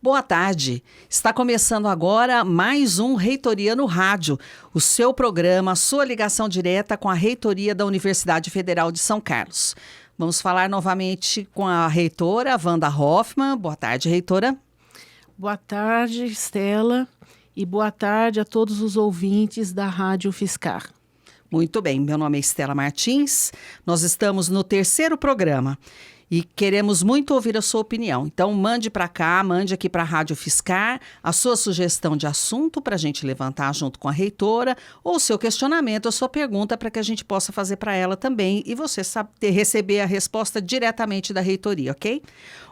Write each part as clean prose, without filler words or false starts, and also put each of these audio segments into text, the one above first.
Boa tarde. Está começando agora mais um Reitoria no Rádio, o seu programa, a sua ligação direta com a Reitoria da Universidade Federal de São Carlos. Vamos falar novamente com a reitora Wanda Hoffmann. Boa tarde, reitora. Boa tarde, Estela, e boa tarde a todos os ouvintes da Rádio Fiscar. Muito bem, meu nome é Estela Martins, nós estamos no terceiro programa. E queremos muito ouvir a sua opinião. Então, mande para cá, mande aqui para a Rádio Fiscar a sua sugestão de assunto para a gente levantar junto com a reitora, ou o seu questionamento, a sua pergunta para que a gente possa fazer para ela também e você receber a resposta diretamente da reitoria, ok?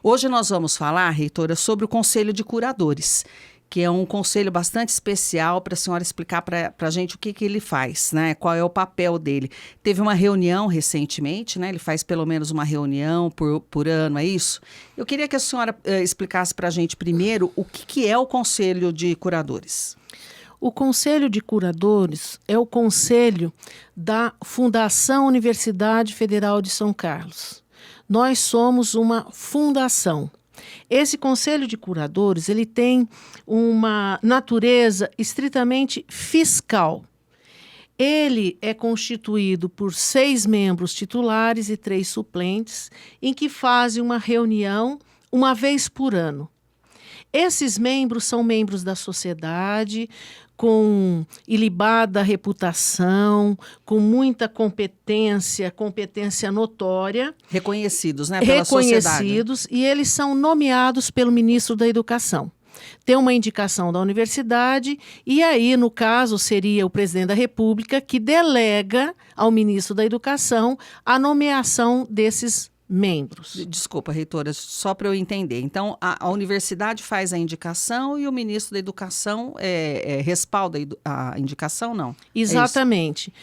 Hoje nós vamos falar, reitora, sobre o Conselho de Curadores, que é um conselho bastante especial para a senhora explicar para a gente o que ele faz, né? Qual é o papel dele. Teve uma reunião recentemente, né? Ele faz pelo menos uma reunião por ano, é isso? Eu queria que a senhora explicasse para a gente primeiro o que é o Conselho de Curadores. O Conselho de Curadores é o conselho da Fundação Universidade Federal de São Carlos. Nós somos uma fundação. Esse Conselho de Curadores, ele tem uma natureza estritamente fiscal. Ele é constituído por 6 membros titulares e 3 suplentes, em que fazem uma reunião uma vez por ano. Esses membros são membros da sociedade, com ilibada reputação, com muita competência notória. Reconhecidos, né, pela sociedade. Reconhecidos, e eles são nomeados pelo ministro da Educação. Tem uma indicação da universidade e aí, no caso, seria o presidente da República que delega ao ministro da Educação a nomeação desses membros. Desculpa, reitora, só para eu entender. Então, a universidade faz a indicação e o ministro da Educação respalda a indicação, não? Exatamente.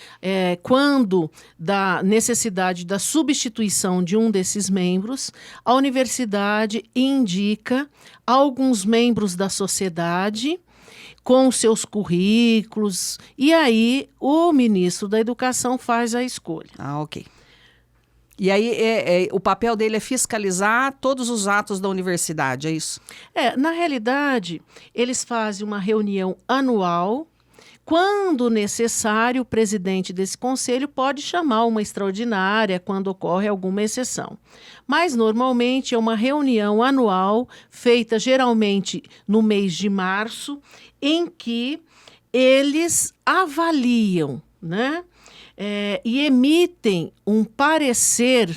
Quando da necessidade da substituição de um desses membros, a universidade indica alguns membros da sociedade com seus currículos e aí o ministro da Educação faz a escolha. Ah, ok. E aí, o papel dele é fiscalizar todos os atos da universidade, é isso? Na realidade, eles fazem uma reunião anual. Quando necessário, o presidente desse conselho pode chamar uma extraordinária quando ocorre alguma exceção. Mas, normalmente, é uma reunião anual, feita geralmente no mês de março, em que eles avaliam, né? E emitem um parecer,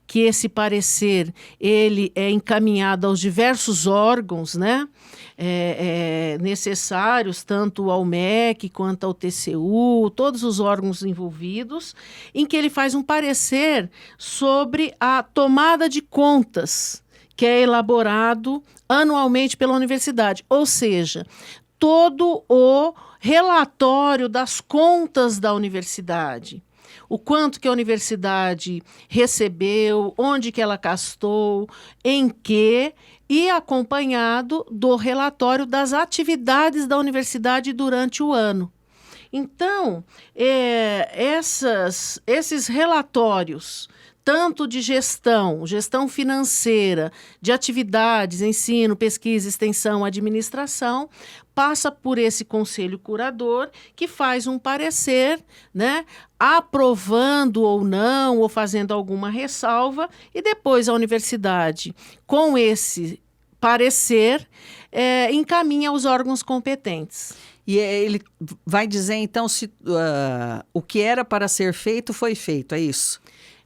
que esse parecer ele é encaminhado aos diversos órgãos, né, necessários, tanto ao MEC quanto ao TCU, todos os órgãos envolvidos, em que ele faz um parecer sobre a tomada de contas, que é elaborado anualmente pela universidade, ou seja, todo o relatório das contas da universidade, o quanto que a universidade recebeu, onde que ela gastou, em que, e acompanhado do relatório das atividades da universidade durante o ano. Então, esses relatórios, tanto de gestão financeira, de atividades, ensino, pesquisa, extensão, administração, passa por esse conselho curador que faz um parecer, né, aprovando ou não, ou fazendo alguma ressalva, e depois a universidade, com esse parecer, encaminha aos órgãos competentes. E ele vai dizer, então, se o que era para ser feito foi feito, é isso?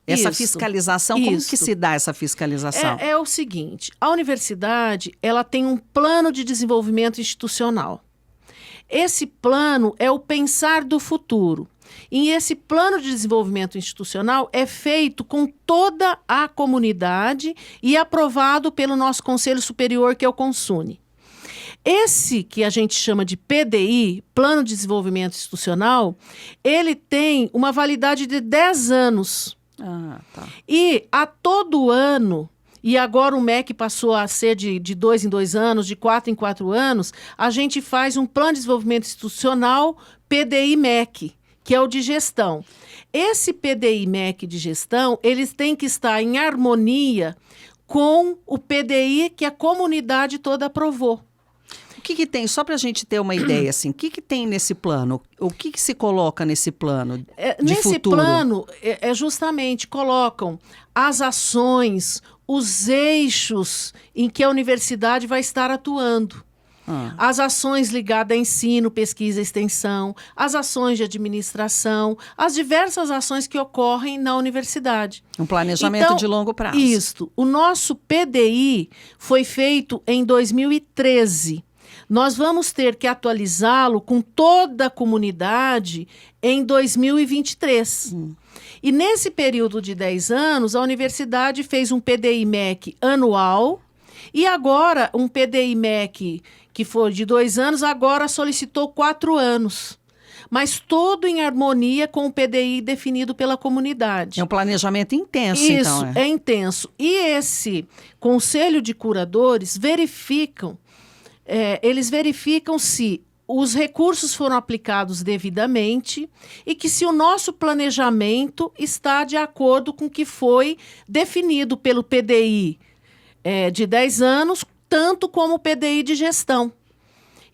Essa fiscalização, como que se dá essa fiscalização? É o seguinte, a universidade ela tem um plano de desenvolvimento institucional. Esse plano é o pensar do futuro. E esse plano de desenvolvimento institucional é feito com toda a comunidade e aprovado pelo nosso Conselho Superior, que é o CONSUNE. Esse que a gente chama de PDI, Plano de Desenvolvimento Institucional, ele tem uma validade de 10 anos. Tá. E a todo ano, e agora o MEC passou a ser de 2 em 2 anos, de 4 em 4 anos, a gente faz um Plano de Desenvolvimento Institucional PDI-MEC, que é o de gestão. Esse PDI-MEC de gestão, eles têm que estar em harmonia com o PDI que a comunidade toda aprovou. O que tem, só para a gente ter uma ideia, assim, o que tem nesse plano? O que se coloca nesse plano de nesse futuro? plano, justamente colocam as ações, os eixos em que a universidade vai estar atuando. As ações ligadas a ensino, pesquisa e extensão, as ações de administração, as diversas ações que ocorrem na universidade. Um planejamento de longo prazo. Isso. O nosso PDI foi feito em 2013. Nós vamos ter que atualizá-lo com toda a comunidade em 2023. E nesse período de 10 anos, a universidade fez um PDI-MEC anual e agora um PDI-MEC que foi de 2 anos, agora solicitou 4 anos. Mas tudo em harmonia com o PDI definido pela comunidade. É um planejamento intenso, Isso, então. é intenso. E esse Conselho de Curadores eles verificam se os recursos foram aplicados devidamente e que se o nosso planejamento está de acordo com o que foi definido pelo PDI de 10 anos, tanto como o PDI de gestão.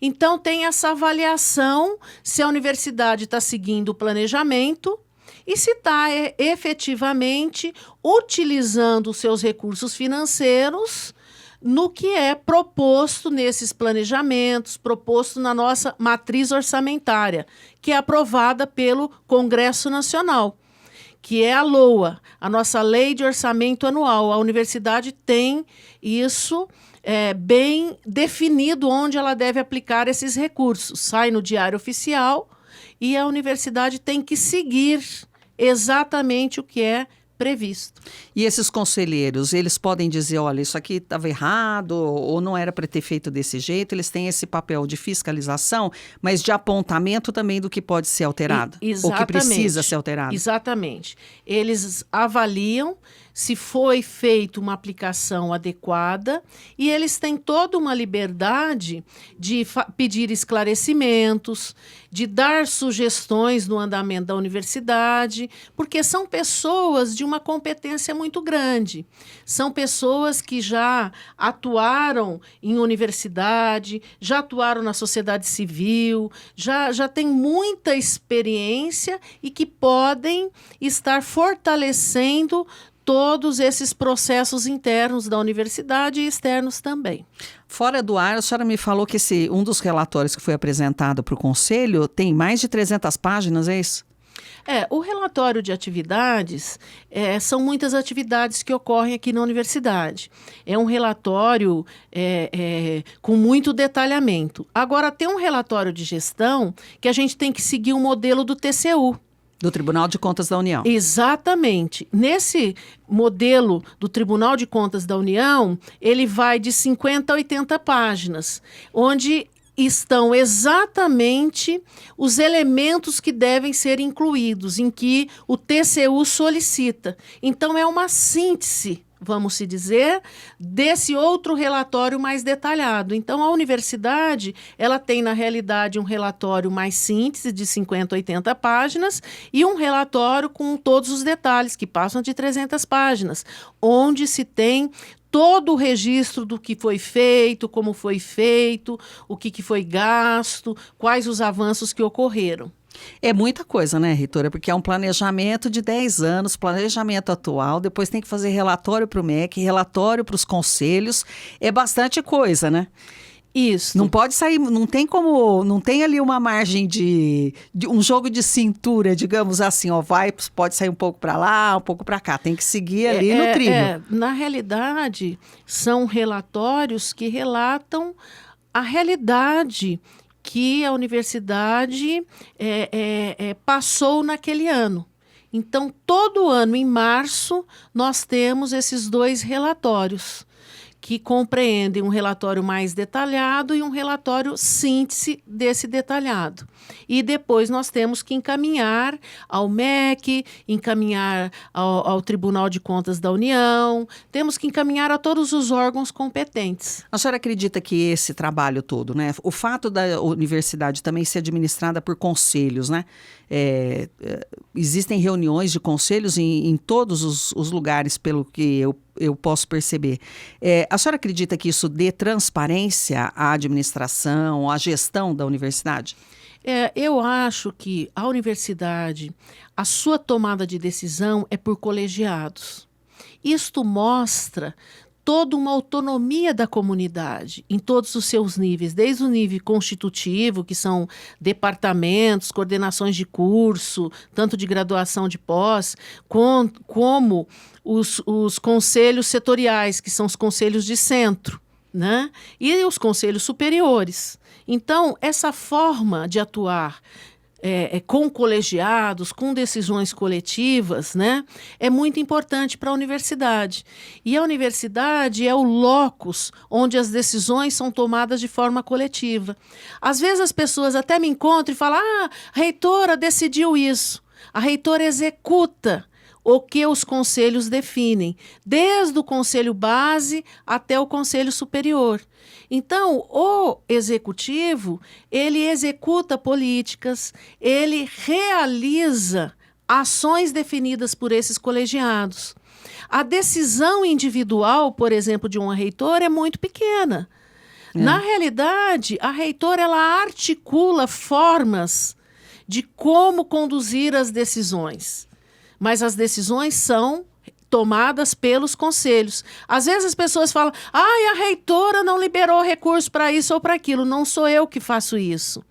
Então, tem essa avaliação se a universidade está seguindo o planejamento e se está efetivamente utilizando os seus recursos financeiros no que é proposto nesses planejamentos, proposto na nossa matriz orçamentária, que é aprovada pelo Congresso Nacional, que é a LOA, a nossa Lei de Orçamento Anual. A universidade tem isso bem definido onde ela deve aplicar esses recursos. Sai no Diário Oficial e a universidade tem que seguir exatamente o que é previsto. E esses conselheiros, eles podem dizer, olha, isso aqui estava errado ou não era para ter feito desse jeito. Eles têm esse papel de fiscalização, mas de apontamento também do que pode ser alterado. Ou que precisa ser alterado. Exatamente. Eles avaliam se foi feita uma aplicação adequada e eles têm toda uma liberdade de pedir esclarecimentos, de dar sugestões no andamento da universidade, porque são pessoas de uma competência muito grande. São pessoas que já atuaram em universidade, já atuaram na sociedade civil, já têm muita experiência e que podem estar fortalecendo todos esses processos internos da universidade e externos também. Fora do ar, a senhora me falou que um dos relatórios que foi apresentado para o Conselho tem mais de 300 páginas, é isso? O relatório de atividades são muitas atividades que ocorrem aqui na universidade. É um relatório com muito detalhamento. Agora, tem um relatório de gestão que a gente tem que seguir o modelo do TCU. Do Tribunal de Contas da União. Exatamente. Nesse modelo do Tribunal de Contas da União, ele vai de 50 a 80 páginas, onde estão exatamente os elementos que devem ser incluídos, em que o TCU solicita. Então, é uma síntese, vamos se dizer, desse outro relatório mais detalhado. Então, a universidade, ela tem, na realidade, um relatório mais síntese, de 50 a 80 páginas, e um relatório com todos os detalhes, que passam de 300 páginas, onde se tem todo o registro do que foi feito, como foi feito, o que foi gasto, quais os avanços que ocorreram. É muita coisa, né, reitora? Porque é um planejamento de 10 anos, planejamento atual, depois tem que fazer relatório para o MEC, relatório para os conselhos. É bastante coisa, né? Isso. Não pode sair, não tem ali uma margem de um jogo de cintura, digamos assim, pode sair um pouco para lá, um pouco para cá, tem que seguir ali no trilho. Na realidade, são relatórios que relatam a realidade que a universidade passou naquele ano. Então, todo ano, em março, nós temos esses 2 relatórios, que compreendem um relatório mais detalhado e um relatório síntese desse detalhado. E depois nós temos que encaminhar ao MEC, encaminhar ao Tribunal de Contas da União, temos que encaminhar a todos os órgãos competentes. A senhora acredita que esse trabalho todo, né, o fato da universidade também ser administrada por conselhos, né, existem reuniões de conselhos em todos os lugares, pelo que eu posso perceber. A senhora acredita que isso dê transparência à administração, à gestão da universidade? Eu acho que a universidade, a sua tomada de decisão é por colegiados. Isto mostra toda uma autonomia da comunidade em todos os seus níveis, desde o nível constitutivo, que são departamentos, coordenações de curso, tanto de graduação de pós, como os conselhos setoriais, que são os conselhos de centro, né? E os conselhos superiores. Então, essa forma de atuar com colegiados, com decisões coletivas, né, é muito importante para a universidade. E a universidade é o locus onde as decisões são tomadas de forma coletiva. Às vezes as pessoas até me encontram e falam: a reitora decidiu isso. A reitora executa o que os conselhos definem, desde o conselho base até o conselho superior. Então, o executivo, ele executa políticas, ele realiza ações definidas por esses colegiados. A decisão individual, por exemplo, de uma reitora é muito pequena. Na realidade, a reitora ela articula formas de como conduzir as decisões. Mas as decisões são tomadas pelos conselhos. Às vezes as pessoas falam: a reitora não liberou recurso para isso ou para aquilo. Não sou eu que faço isso.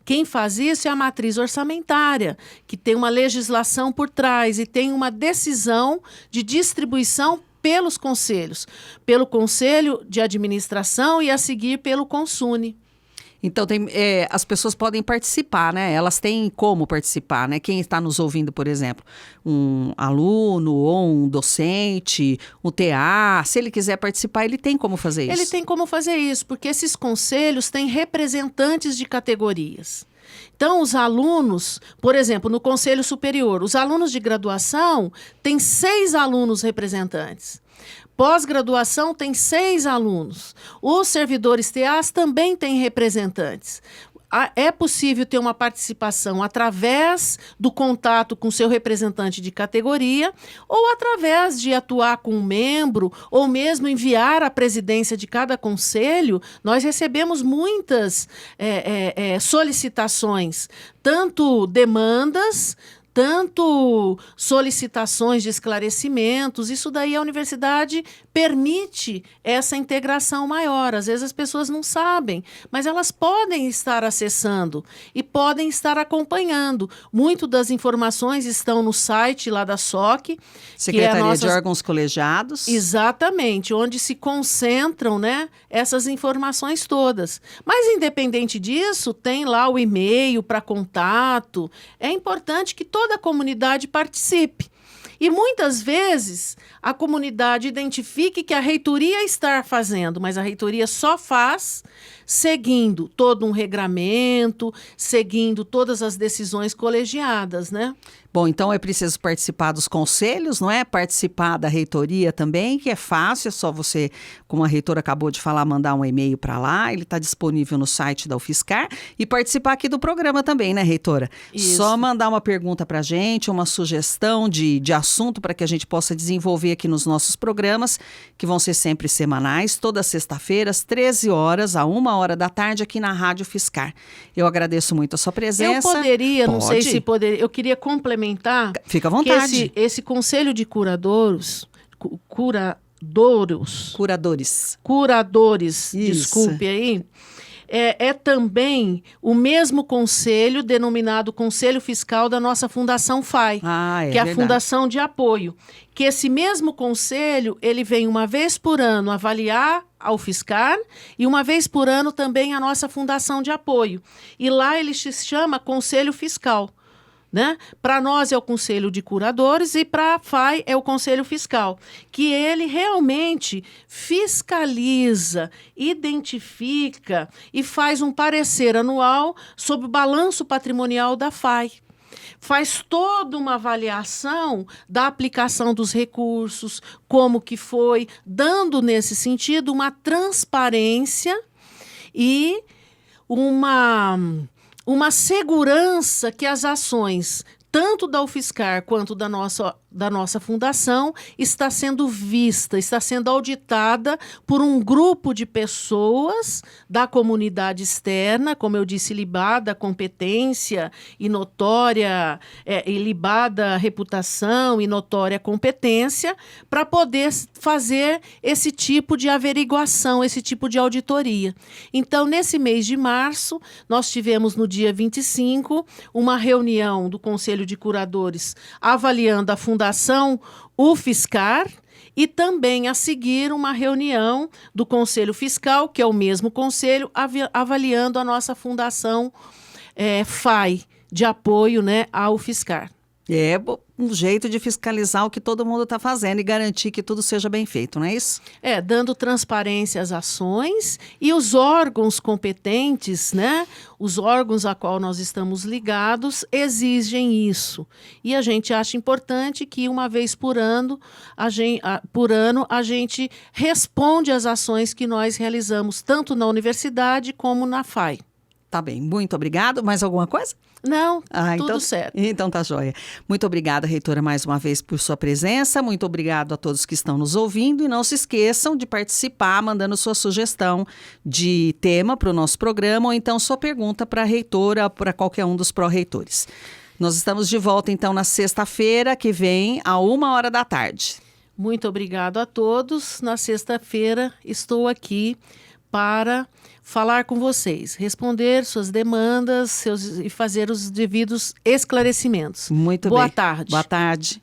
Quem faz isso é a matriz orçamentária, que tem uma legislação por trás e tem uma decisão de distribuição pelos conselhos, pelo Conselho de Administração e a seguir pelo Consune. Então, as pessoas podem participar, né? Elas têm como participar, né? Quem está nos ouvindo, por exemplo, um aluno ou um docente, um TA, se ele quiser participar, ele tem como fazer isso? Ele tem como fazer isso, porque esses conselhos têm representantes de categorias. Então, os alunos, por exemplo, no Conselho Superior, os alunos de graduação têm 6 alunos representantes. Pós-graduação tem 6 alunos. Os servidores TAs também têm representantes. É possível ter uma participação através do contato com seu representante de categoria ou através de atuar com um membro ou mesmo enviar à presidência de cada conselho. Nós recebemos muitas solicitações, tanto demandas, tanto solicitações de esclarecimentos. Isso daí a universidade permite essa integração maior. Às vezes as pessoas não sabem, mas elas podem estar acessando e podem estar acompanhando. Muito das informações estão no site lá da SOC. Secretaria de Órgãos Colegiados. Exatamente, onde se concentram, né, essas informações todas. Mas, independente disso, tem lá o e-mail para contato. É importante que toda a comunidade participe. E muitas vezes a comunidade identifique que a reitoria está fazendo, mas a reitoria só faz seguindo todo um regramento, seguindo todas as decisões colegiadas, né? Bom, então é preciso participar dos conselhos, não é? Participar da reitoria também, que é fácil, é só você, como a reitora acabou de falar, mandar um e-mail para lá, ele está disponível no site da UFSCar, e participar aqui do programa também, né, reitora? Isso. Só mandar uma pergunta para a gente, uma sugestão de assunto para que a gente possa desenvolver aqui nos nossos programas, que vão ser sempre semanais, todas sexta-feiras, 13 horas a 1h da tarde, aqui na Rádio UFSCar. Eu agradeço muito a sua presença. Eu poderia, não sei Pode. se poderia, eu queria complementar. Fica à vontade. Que esse conselho de curadores, desculpe aí, é também o mesmo conselho denominado Conselho Fiscal da nossa Fundação FAI, que é a Fundação de Apoio. Que esse mesmo conselho, ele vem uma vez por ano avaliar a UFSCar e uma vez por ano também a nossa Fundação de Apoio. E lá ele se chama Conselho Fiscal. Né? Para nós é o Conselho de Curadores e para a FAI é o Conselho Fiscal, que ele realmente fiscaliza, identifica e faz um parecer anual sobre o balanço patrimonial da FAI. Faz toda uma avaliação da aplicação dos recursos, como que foi, dando nesse sentido uma transparência e uma uma segurança que as ações, tanto da UFSCar quanto da nossa fundação, está sendo vista, está sendo auditada por um grupo de pessoas da comunidade externa, como eu disse, libada competência e notória, e libada reputação e notória competência, para poder fazer esse tipo de averiguação, esse tipo de auditoria. Então, nesse mês de março, nós tivemos no dia 25 uma reunião do Conselho de Curadores avaliando a Fundação UFSCar e também a seguir uma reunião do Conselho Fiscal, que é o mesmo conselho, avaliando a nossa Fundação FAI, de apoio, né, à UFSCar. É um jeito de fiscalizar o que todo mundo está fazendo e garantir que tudo seja bem feito, não é isso? Dando transparência às ações e os órgãos competentes, né? Os órgãos a qual nós estamos ligados exigem isso. E a gente acha importante que uma vez por ano a gente responde às ações que nós realizamos, tanto na universidade como na FAI. Tá bem, muito obrigado. Mais alguma coisa? Não, tudo então, certo. Então tá joia. Muito obrigada, reitora, mais uma vez por sua presença. Muito obrigado a todos que estão nos ouvindo. E não se esqueçam de participar, mandando sua sugestão de tema para o nosso programa ou então sua pergunta para a reitora ou para qualquer um dos pró-reitores. Nós estamos de volta, então, na sexta-feira que vem, à 13h. Muito obrigado a todos. Na sexta-feira estou aqui para falar com vocês, responder suas demandas e fazer os devidos esclarecimentos. Muito bem. Boa tarde. Boa tarde.